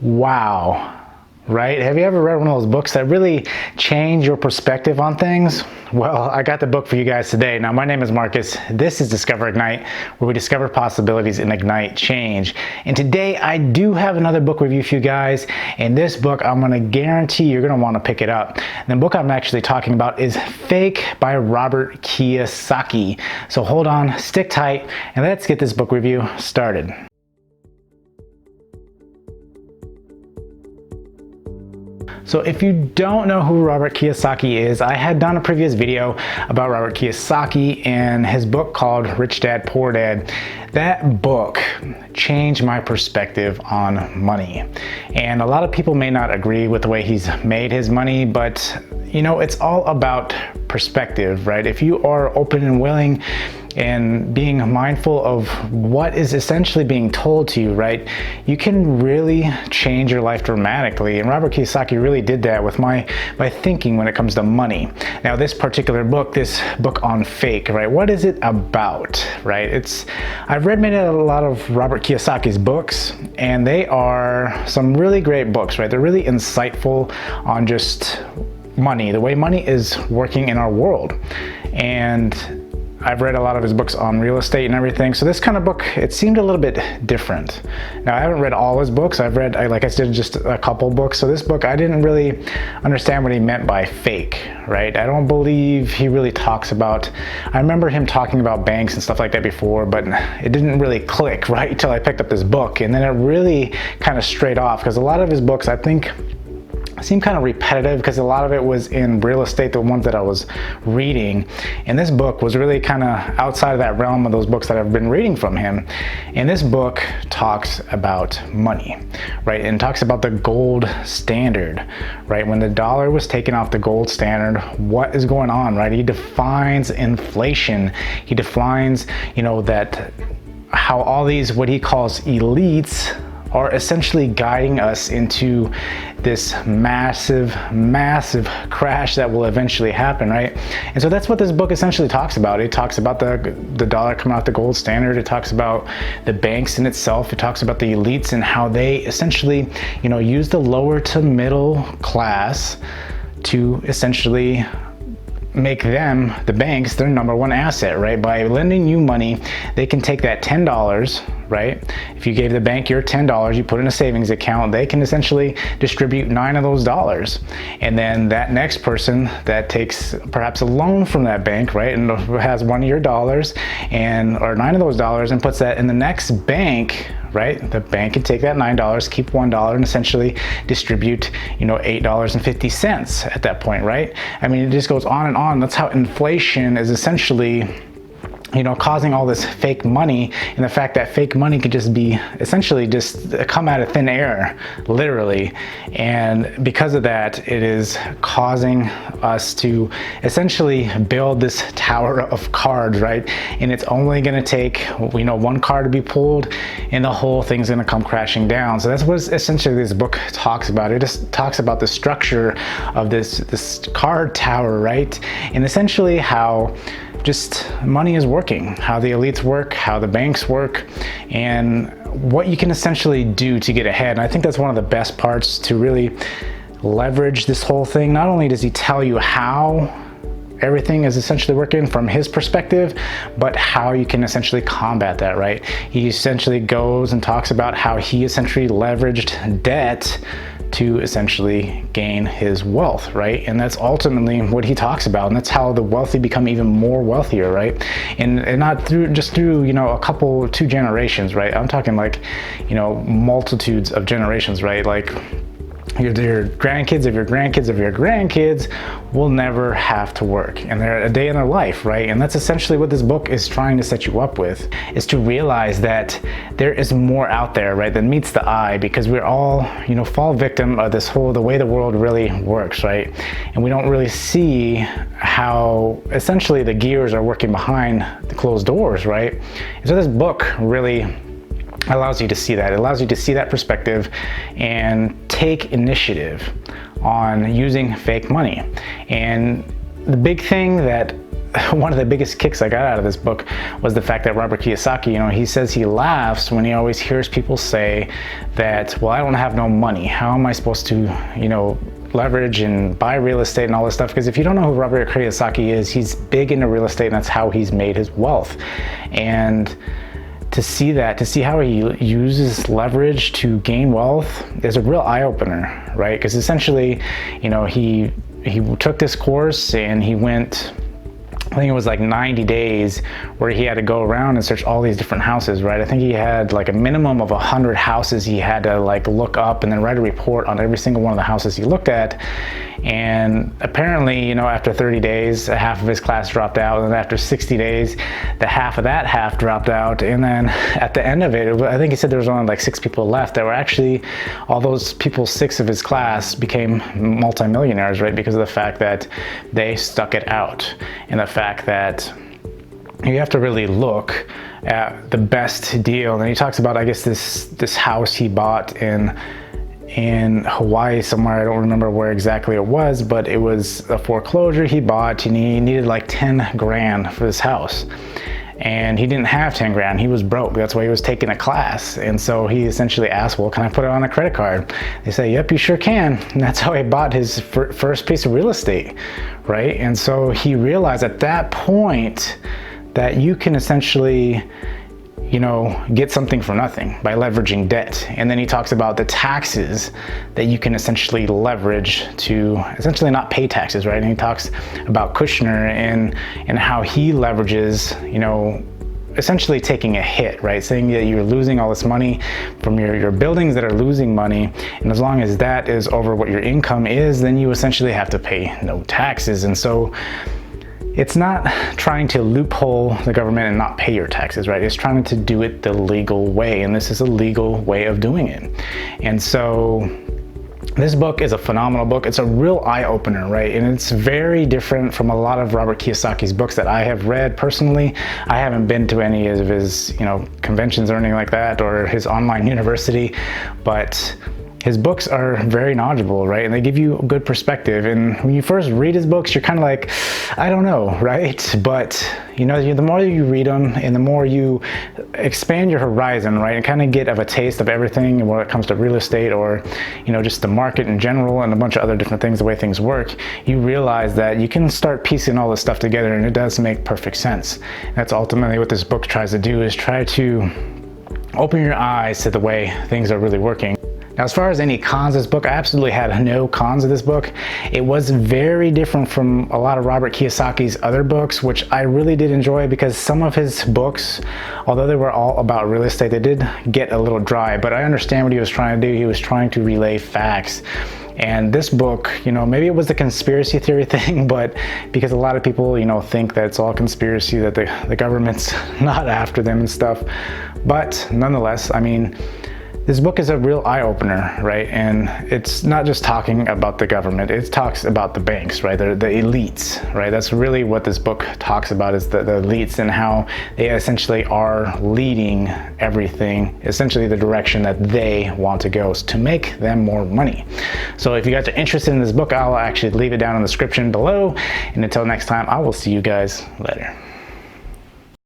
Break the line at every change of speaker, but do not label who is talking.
Wow, right? Have you ever read one of those books that really change your perspective on things? Well, I got the book for you guys today. Now, my name is Marcus. This is Discover Ignite, where we discover possibilities and ignite change. And today I do have another book review for you guys. And this book, I'm gonna guarantee you're gonna wanna pick it up. And the book I'm actually talking about is Fake by Robert Kiyosaki. So hold on, stick tight, and let's get this book review started. So if you don't know who Robert Kiyosaki is, I had done a previous video about Robert Kiyosaki and his book called Rich Dad, Poor Dad. That book changed my perspective on money. And a lot of people may not agree with the way he's made his money, but you know, it's all about perspective, right? If you are open and willing and being mindful of what is essentially being told to you, right, you can really change your life dramatically. And Robert Kiyosaki really did that with my thinking when it comes to money. Now, this particular book, this book on fake, right, what is it about, right? I've read many a lot of Robert Kiyosaki's books, and they are some really great books, right? They're really insightful on just money, the way money is working in our world. And I've read a lot of his books on real estate and everything. So this kind of book, it seemed a little bit different. Now, I haven't read all his books. Like I said, just a couple books. So this book, I didn't really understand what he meant by fake, right? I don't believe he really talks about, I remember him talking about banks and stuff like that before, but it didn't really click, right? Until I picked up this book. And then it really kind of strayed off, because a lot of his books, I think, seemed kind of repetitive, because a lot of it was in real estate, the ones that I was reading. And this book was really kind of outside of that realm of those books that I've been reading from him. And this book talks about money, right? And talks about the gold standard, right? When the dollar was taken off the gold standard, what is going on, right? He defines inflation. He defines, you know, that how all these, what he calls elites, are essentially guiding us into this massive crash that will eventually happen, right? And so that's what this book essentially talks about. It talks about the dollar coming out the gold standard. It talks about the banks in itself. It talks about the elites and how they essentially, you know, use the lower to middle class to essentially make them, the banks, their number one asset, right? By lending you money, they can take that $10, right? If you gave the bank your $10, you put in a savings account, they can essentially distribute 9 of those dollars. And then that next person that takes perhaps a loan from that bank, right, and has 1 of your dollars or 9 of those dollars and puts that in the next bank, right? The bank can take that $9, keep $1, and essentially distribute, you know, $8.50 at that point, right? I mean, it just goes on and on. That's how inflation is essentially, you know, causing all this fake money, and the fact that fake money could just be essentially just come out of thin air, literally. And because of that, it is causing us to essentially build this tower of cards, right? And it's only going to take, you know, one card to be pulled, and the whole thing's going to come crashing down. So that's what essentially this book talks about. It just talks about the structure of this card tower, right? And essentially how just money is working, how the elites work, how the banks work, and what you can essentially do to get ahead. And I think that's one of the best parts to really leverage this whole thing. Not only does he tell you how everything is essentially working from his perspective, but how you can essentially combat that, right? He essentially goes and talks about how he essentially leveraged debt to essentially gain his wealth, right? And that's ultimately what he talks about, and that's how the wealthy become even more wealthier, right? And not through you know, two generations, right? I'm talking like, you know, multitudes of generations, right? Like your grandkids of your grandkids of your grandkids will never have to work, and they're a day in their life, right? And that's essentially what this book is trying to set you up with, is to realize that there is more out there, right, than meets the eye, because we're all, you know, fall victim of the way the world really works, right? And we don't really see how essentially the gears are working behind the closed doors, right? And so this book really allows you to see that. It allows you to see that perspective and take initiative on using fake money. And the big thing that one of the biggest kicks I got out of this book was the fact that Robert Kiyosaki, he says he laughs when he always hears people say that, well, I don't have no money. How am I supposed to, leverage and buy real estate and all this stuff? Because if you don't know who Robert Kiyosaki is, he's big into real estate, and that's how he's made his wealth. And to see how he uses leverage to gain wealth is a real eye-opener, right? Because essentially, he took this course and he went, I think it was like 90 days where he had to go around and search all these different houses, right? I think he had like a minimum of 100 houses he had to like look up and then write a report on every single one of the houses he looked at. And apparently, after 30 days, half of his class dropped out. And then after 60 days, the half of that half dropped out. And then at the end of it, I think he said there was only like 6 people left that were actually, all those people, 6 of his class became multimillionaires, right? Because of the fact that they stuck it out, and the fact that you have to really look at the best deal. And he talks about, I guess, this house he bought in Hawaii somewhere. I don't remember where exactly it was, but it was a foreclosure he bought, and he needed like 10 grand for this house. And he didn't have 10 grand. He was broke. That's why he was taking a class. And so he essentially asked, well, can I put it on a credit card? They say, yep, you sure can. And that's how he bought his first piece of real estate, right? And so he realized at that point that you can essentially, get something for nothing by leveraging debt. And then he talks about the taxes that you can essentially leverage to essentially not pay taxes, right? And he talks about Kushner and how he leverages, essentially taking a hit, right? Saying that you're losing all this money from your buildings that are losing money. And as long as that is over what your income is, then you essentially have to pay no taxes. And so it's not trying to loophole the government and not pay your taxes, right? It's trying to do it the legal way, and this is a legal way of doing it. And so this book is a phenomenal book. It's a real eye-opener, right? And it's very different from a lot of Robert Kiyosaki's books that I have read personally. I haven't been to any of his, conventions or anything like that, or his online university, but his books are very knowledgeable, right? And they give you a good perspective. And when you first read his books, you're kind of like, I don't know, right? But the more you read them and the more you expand your horizon, right? And kind of get a taste of everything when it comes to real estate, or, just the market in general and a bunch of other different things, the way things work, you realize that you can start piecing all this stuff together, and it does make perfect sense. And that's ultimately what this book tries to do, is try to open your eyes to the way things are really working. Now, as far as any cons of this book, I absolutely had no cons of this book. It was very different from a lot of Robert Kiyosaki's other books, which I really did enjoy, because some of his books, although they were all about real estate, they did get a little dry, but I understand what he was trying to do. He was trying to relay facts. And this book, maybe it was the conspiracy theory thing, but because a lot of people, think that it's all conspiracy, that the government's not after them and stuff. But nonetheless, this book is a real eye-opener, right? And it's not just talking about the government, it talks about the banks, right? The elites, right? That's really what this book talks about, is the elites, and how they essentially are leading everything, essentially the direction that they want to go, to make them more money. So if you guys are interested in this book, I'll actually leave it down in the description below. And until next time, I will see you guys later.